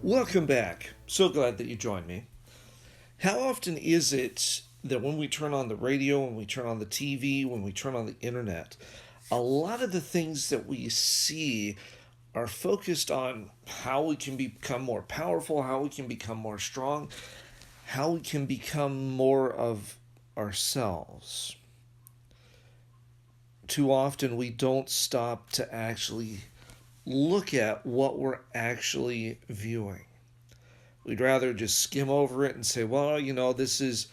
Welcome back. So glad that you joined me. How often is it that when we turn on the radio, when we turn on the TV, when we turn on the internet, a lot of the things that we see are focused on how we can become more powerful, how we can become more strong, how we can become more of ourselves. Too often we don't stop to actually look at what we're actually viewing. We'd rather just skim over it and say, well, this is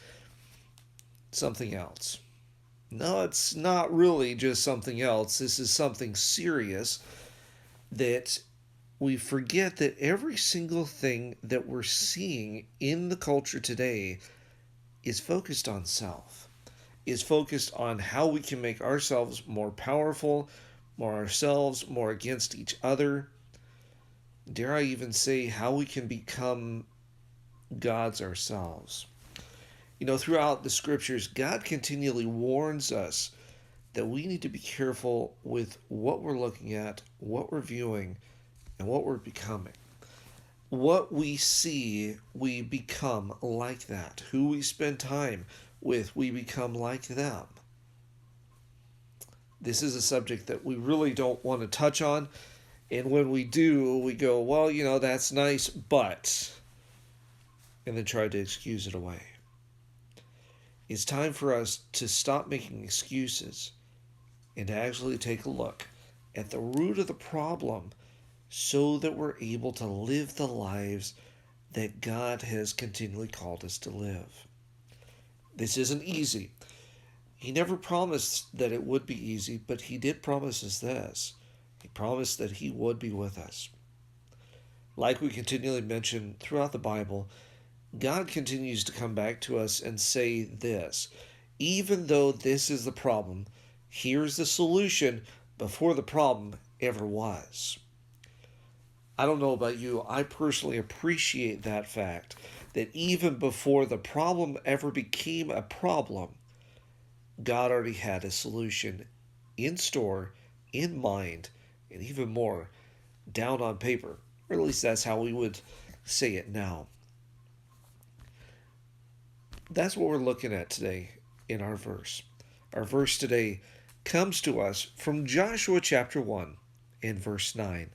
something else. No, it's not really just something else. This is something serious that we forget that every single thing that we're seeing in the culture today is focused on self, is focused on how we can make ourselves more powerful, more ourselves, more against each other. Dare I even say how we can become gods ourselves. Throughout the scriptures, God continually warns us that we need to be careful with what we're looking at, what we're viewing, and what we're becoming. What we see, we become like that. Who we spend time with, we become like them. This is a subject that we really don't want to touch on. And when we do, we go, well, that's nice, but, and then try to excuse it away. It's time for us to stop making excuses and to actually take a look at the root of the problem so that we're able to live the lives that God has continually called us to live. This isn't easy. He never promised that it would be easy, but he did promise us this. He promised that he would be with us. Like we continually mention throughout the Bible, God continues to come back to us and say this: even though this is the problem, here's the solution before the problem ever was. I don't know about you, I personally appreciate that fact that even before the problem ever became a problem, God already had a solution in store, in mind, and even more, down on paper. Or at least that's how we would say it now. That's what we're looking at today in our verse. Our verse today comes to us from Joshua chapter 1 and verse 9.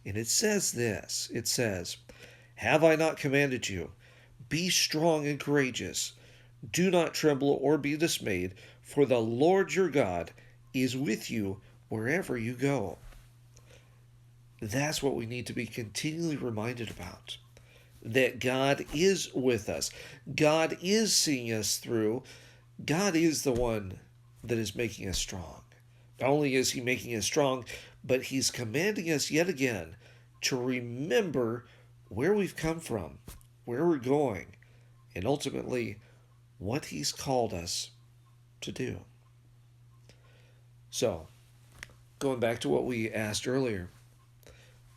And it says this, it says, "Have I not commanded you? Be strong and courageous. Do not tremble or be dismayed, for the Lord your God is with you wherever you go." That's what we need to be continually reminded about. That God is with us. God is seeing us through. God is the one that is making us strong. Not only is he making us strong, but he's commanding us yet again to remember where we've come from, where we're going, and ultimately what he's called us to do. So, going back to what we asked earlier,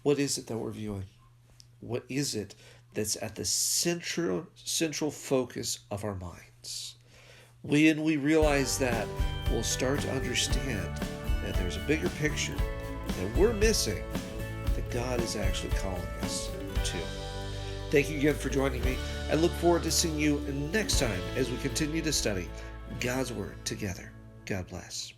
what is it that we're viewing? What is it that's at the central focus of our minds? When we realize that, we'll start to understand that there's a bigger picture that we're missing that God is actually calling us to. Thank you again for joining me. I look forward to seeing you next time as we continue to study God's Word together. God bless.